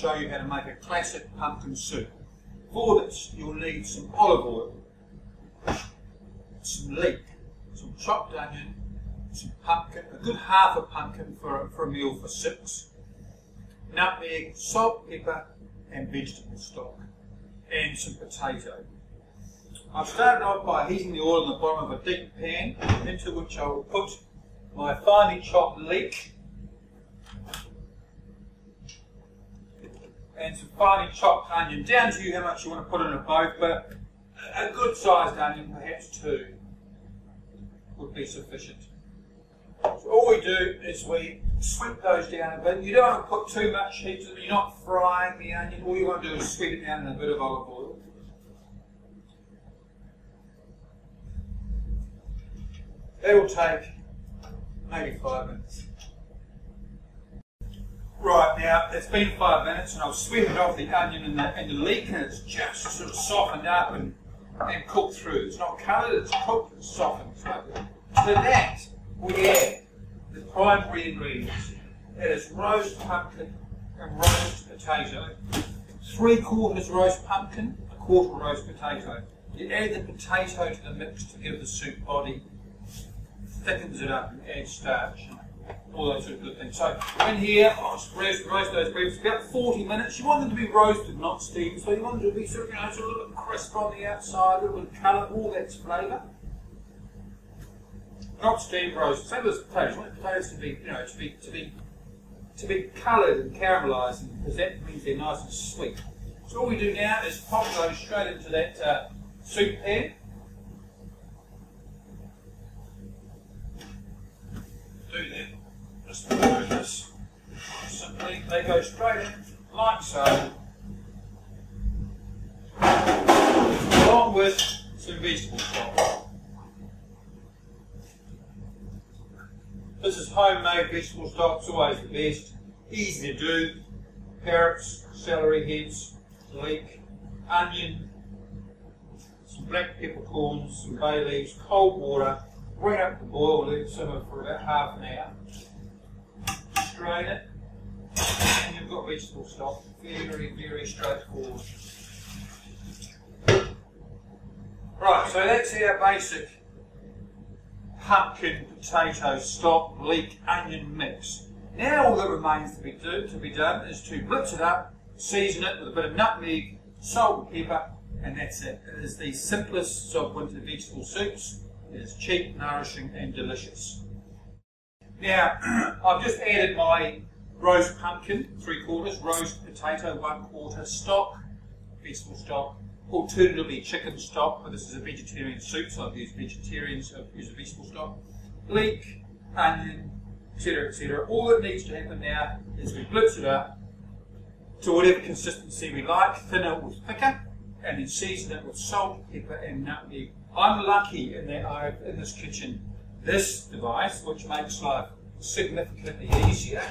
show you how to make a classic pumpkin soup. For this, you'll need some olive oil, some leek, some chopped onion, some pumpkin, a good half a pumpkin for a meal for 6, nutmeg, salt, pepper, and vegetable stock, and some potato. I've started off by heating the oil in the bottom of a deep pan, into which I will put my finely chopped leek and some finely chopped onion, down to you how much you want to put in of both, but a good sized onion, perhaps 2, would be sufficient. So all we do is we sweep those down a bit. You don't want to put too much heat to them, you're not frying the onion, all you want to do is sweep it down in a bit of olive oil. That will take maybe 5 minutes. Right, now it's been 5 minutes and I've sweated off the onion and the leek, and it's just sort of softened up and cooked through. It's not coloured, it's cooked, it's softened. So to that we add the primary ingredients. That is roast pumpkin and roast potato. 3/4 roast pumpkin, 1/4 roast potato. You add the potato to the mix to give the soup body, thickens it up and adds starch. All those sort of good things. So in here, I'll roast those breads for about 40 minutes. You want them to be roasted, not steamed. So you want them to be sort of, sort of a little bit crisp on the outside, a little bit of colour, all that's flavour. Not steamed roast. Same as potatoes. You want the potatoes to be, to be coloured and caramelised, because that means they're nice and sweet. So all we do now is pop those straight into that soup pan. Do that. Just do this. Simply, they go straight in, like so, along with some vegetable stock. This is homemade vegetable stock, it's always the best. Easy to do. Carrots, celery heads, leek, onion, some black peppercorns, some bay leaves, cold water, bring it up to boil, let it simmer for about half an hour. Strain it, and you've got vegetable stock. Very, very straightforward. Right, so that's our basic pumpkin, potato, stock, leek, onion mix. Now all that remains to be done is to blitz it up, season it with a bit of nutmeg, salt and pepper, and that's it. It is the simplest of winter vegetable soups. It is cheap, nourishing and delicious. Now, I've just added my roast pumpkin, 3/4, roast potato, 1/4, stock, vegetable stock, alternatively chicken stock, but this is a vegetarian soup, so I've used vegetarians, I've used a vegetable stock, leek, onion, etc, etc. All that needs to happen now is we blitz it up to whatever consistency we like, thinner or thicker, and then season it with salt, pepper and nutmeg. I'm lucky in that I have in this kitchen this device, which makes life significantly easier,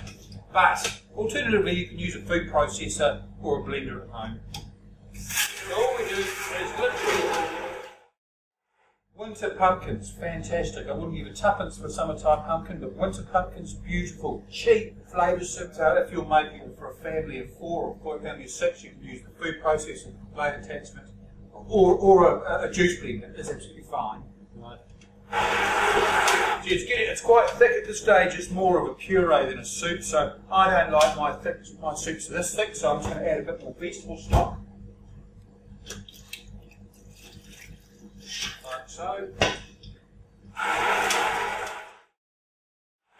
but alternatively you can use a food processor or a blender at home. So all we do is literally winter pumpkins, fantastic. I wouldn't give a tuppence for summertime pumpkin, but winter pumpkins, beautiful, cheap, flavour soup. So if you're making it for a family of 4 or for a family of 6, you can use the food processor, blade attachment, or a juice blender is absolutely fine. It's quite thick at this stage, it's more of a puree than a soup, so I don't like my soups this thick, so I'm just going to add a bit more vegetable stock. Like so.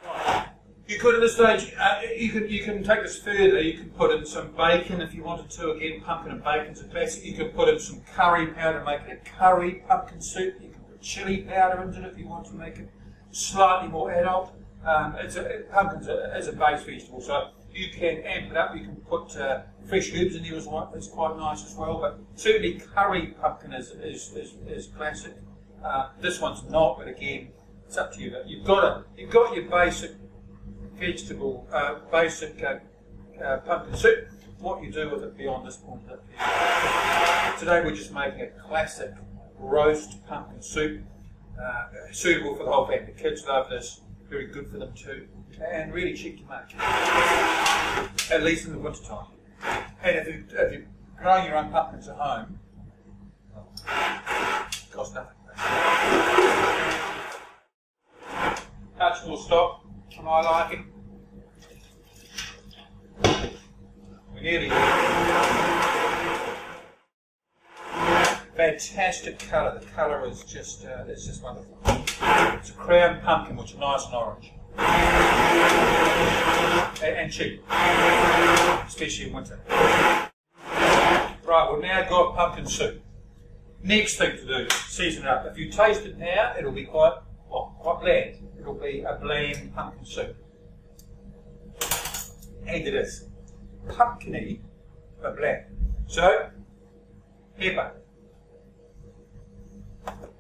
Right. You could at this stage, you can take this further, you can put in some bacon if you wanted to, again pumpkin and bacon's a classic. You could put in some curry powder, make it a curry pumpkin soup. You can put chilli powder into it if you want to make it slightly more adult. Pumpkin's is a base vegetable, so you can amp it up. You can put fresh herbs in there as well. It's quite nice as well. But certainly curry pumpkin is classic. This one's not, but again, it's up to you. But you've got your basic vegetable, pumpkin soup. What you do with it beyond this point up here. Today we're just making a classic roast pumpkin soup. Suitable for the whole family. The kids love this, very good for them too, and really cheap to make, at least in the winter time. And if you're growing your own pumpkins at home, it costs nothing. Touch more stock for my liking. We're nearly there. Fantastic colour. The colour is just it's just wonderful. It's a crown pumpkin, which is nice and orange. And cheap, especially in winter. Right, we've now got pumpkin soup. Next thing to do, season it up. If you taste it now, it'll be quite bland. It'll be a bland pumpkin soup. And it is. Pumpkiny, but bland. So, pepper.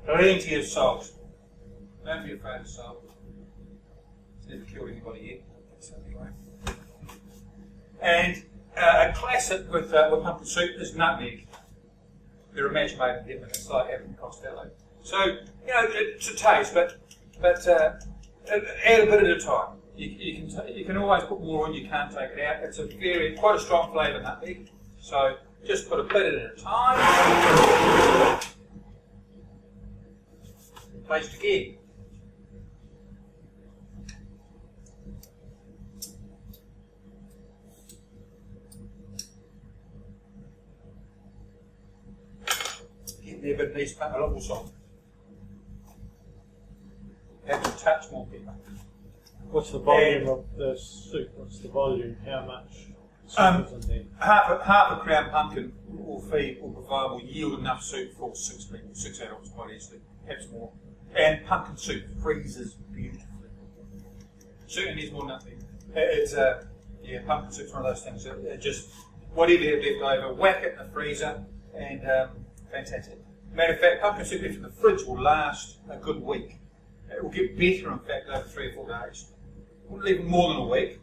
Plenty of salt. Don't be afraid of salt. It's never killed anybody yet. So anyway. And a classic with pumpkin soup is nutmeg. They're a match made in heaven. It's like having Costello. So, you know, it's a taste, but add a bit at a time. You can always put more in. You can't take it out. It's quite a strong flavour, nutmeg. So just put a bit at a time. Taste again. Get there, but it needs a lot more salt. Have to touch more pepper. What's the volume of the soup? What's the volume? How much soup is in there? Half a crown pumpkin will yield enough soup for 6 people, 6 adults quite easily, perhaps more. And pumpkin soup freezes beautifully. Certainly needs more nutmeg. Pumpkin soup's one of those things that just, whatever you have left over, whack it in the freezer, and fantastic. Matter of fact, pumpkin soup left in the fridge will last a good week. It will get better, in fact, over 3 or 4 days. It won't leave more than a week,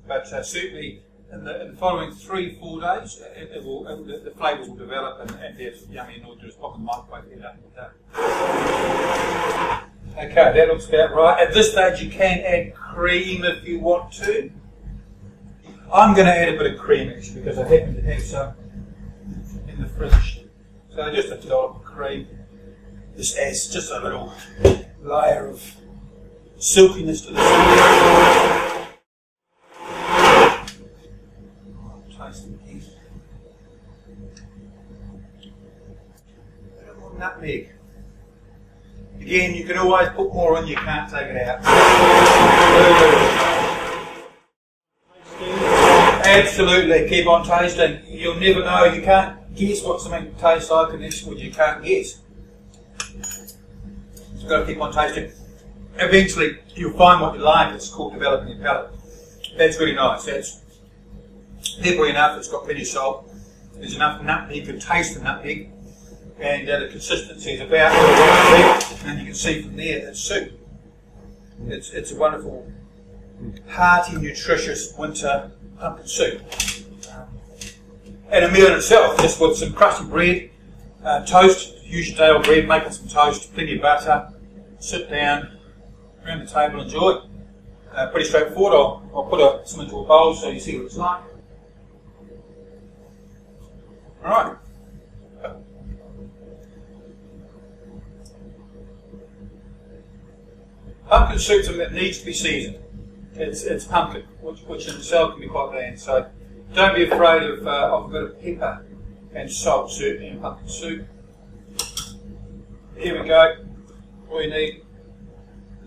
but certainly in the following 3 or 4 days, the flavours will develop and be as yummy and all just pop in the microwave and get up and done. Okay, that looks about right. At this stage, you can add cream if you want to. I'm going to add a bit of cream actually because I happen to have some in the fridge. So just a dollop of cream. This adds just a little layer of silkiness to the soup. Taste it again. A little more nutmeg. Again, you can always put more in, you can't take it out. Absolutely, keep on tasting. You'll never know, you can't guess what something tastes like unless you can't guess. You've got to keep on tasting. Eventually, you'll find what you like. It's called developing your palate. That's really nice. That's peppery enough. It's got plenty of salt. There's enough nutmeg. You can taste the nutmeg. And the consistency is about what you want to be. And you can see from there that soup. It's a wonderful, hearty, nutritious winter pumpkin soup. And a meal in itself, just with some crusty bread, toast, use your day-old bread, make it some toast, plenty of butter, sit down around the table, enjoy. Pretty straightforward. I'll put some into a bowl so you see what it's like. Alright. Pumpkin soup's something that needs to be seasoned. It's pumpkin, which in itself can be quite bland. So don't be afraid of a bit of pepper and salt, certainly in pumpkin soup. Here we go. All you need,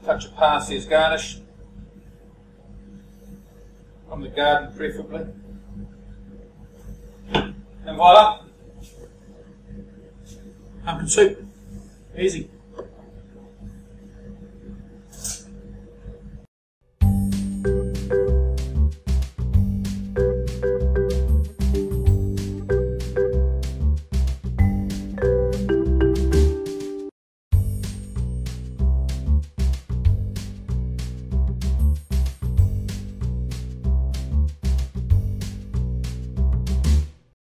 a touch of parsley as garnish. From the garden, preferably. And voila, pumpkin soup. Easy.